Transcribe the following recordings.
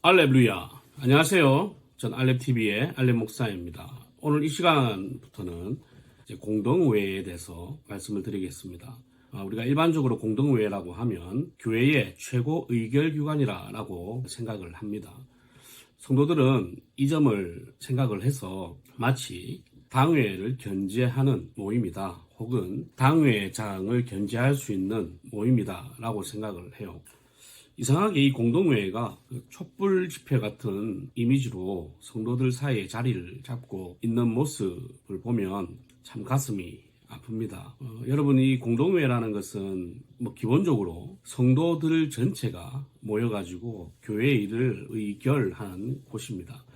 알렙루야. 안녕하세요. 전 알렙TV의 알렙 목사입니다. 오늘 이 시간부터는 이제 공동의회에 대해서 말씀을 드리겠습니다. 우리가 일반적으로 공동의회라고 하면 교회의 최고 의결기관이라고 생각을 합니다. 성도들은 이 점을 생각을 해서 마치 당회를 견제하는 모임이다, 혹은 당회장을 견제할 수 있는 모임이다 라고 생각을 해요. 이상하게 이 공동회가 촛불 집회 같은 이미지로 성도들 사이에 자리를 잡고 있는 모습을 보면 참 가슴이 아픕니다. 여러분, 이 공동회라는 것은 기본적으로 성도들 전체가 모여가지고 교회의 일을 의결하는 곳입니다.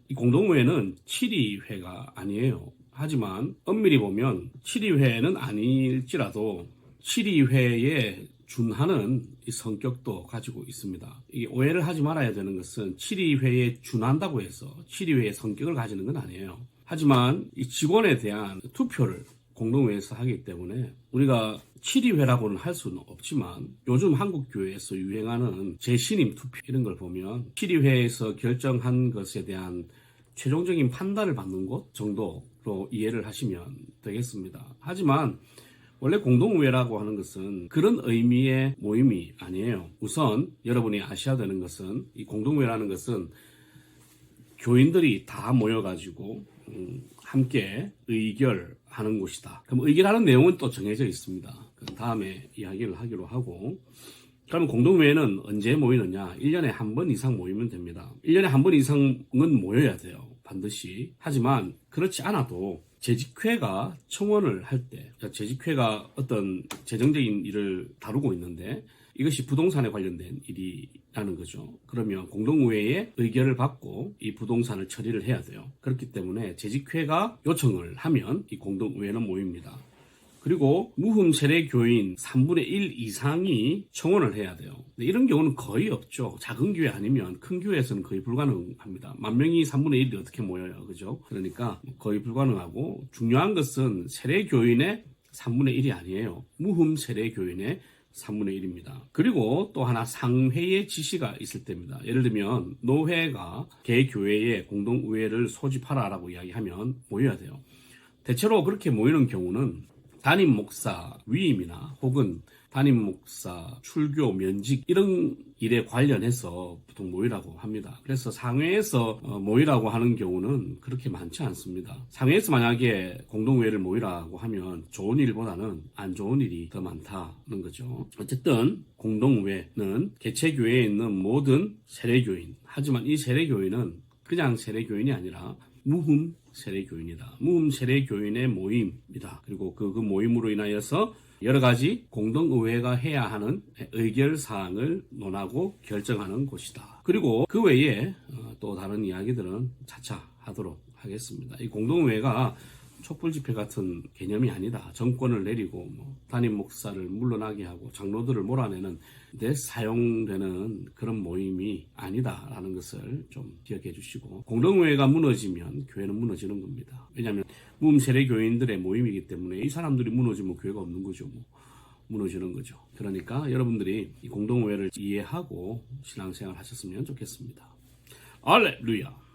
이 공동회는 7위회가 아니에요. 하지만 엄밀히 보면 7위회는 아닐지라도 7위회에 준하는 이 성격도 가지고 있습니다. 이게 오해를 하지 말아야 되는 것은 7위회에 준한다고 해서 7위회의 성격을 가지는 건 아니에요. 하지만 이 직원에 대한 투표를 공동회에서 하기 때문에 우리가 7위회라고는 할 수는 없지만 요즘 한국 교회에서 유행하는 재신임 투표 이런 걸 보면 7위회에서 결정한 것에 대한 최종적인 판단을 받는 것 정도로 이해를 하시면 되겠습니다. 하지만 원래 공동의회라고 하는 것은 그런 의미의 모임이 아니에요. 우선 여러분이 아셔야 되는 것은 이 공동의회라는 것은 교인들이 다 모여가지고 함께 의결하는 곳이다. 그럼 의결하는 내용은 또 정해져 있습니다. 다음에 이야기를 하기로 하고, 그럼 공동회의는 언제 모이느냐? 1년에 한 번 이상 모이면 됩니다. 1년에 한 번 이상은 모여야 돼요. 반드시. 하지만 그렇지 않아도 재직회가 청원을 할 때, 재직회가 어떤 재정적인 일을 다루고 있는데 이것이 부동산에 관련된 일이라는 거죠. 그러면 공동의회의 의결을 받고 이 부동산을 처리를 해야 돼요. 그렇기 때문에 재직회가 요청을 하면 이 공동의회는 모입니다. 그리고 무흠 세례 교인 3분의 1 이상이 청원을 해야 돼요. 이런 경우는 거의 없죠. 작은 교회 아니면 큰 교회에서는 거의 불가능합니다. 10,000명이 3분의 1이 어떻게 모여요, 그죠? 그러니까 거의 불가능하고, 중요한 것은 세례 교인의 3분의 1이 아니에요. 무흠 세례 교인의 3분의 1입니다. 그리고 또 하나 상회의 지시가 있을 때입니다. 예를 들면 노회가 개교회에 공동의회를 소집하라라고 이야기하면 모여야 돼요. 대체로 그렇게 모이는 경우는 담임 목사 위임이나 혹은 담임 목사 출교 면직 이런 일에 관련해서 보통 모이라고 합니다. 그래서 상회에서 모이라고 하는 경우는 그렇게 많지 않습니다. 상회에서 만약에 공동회의를 모이라고 하면 좋은 일보다는 안 좋은 일이 더 많다는 거죠. 어쨌든 공동회는 개체교회에 있는 모든 세례교인, 하지만 이 세례교인은 그냥 세례교인이 아니라 무흠 세례교인이다. 무흠 세례교인의 모임이다. 그리고 그 모임으로 인하여서 여러 가지 공동의회가 해야 하는 의결사항을 논하고 결정하는 곳이다. 그리고 그 외에 또 다른 이야기들은 차차 하도록 하겠습니다. 이 공동의회가 촛불 집회 같은 개념이 아니다. 정권을 내리고 담임 목사를 물러나게 하고 장로들을 몰아내는 데 사용되는 그런 모임이 아니다라는 것을 좀 기억해 주시고, 공동의회가 무너지면 교회는 무너지는 겁니다. 왜냐하면 무흠 세례 교인들의 모임이기 때문에 이 사람들이 무너지면 교회가 없는 거죠. 무너지는 거죠. 그러니까 여러분들이 이 공동의회를 이해하고 신앙생활 하셨으면 좋겠습니다. 알렐루야.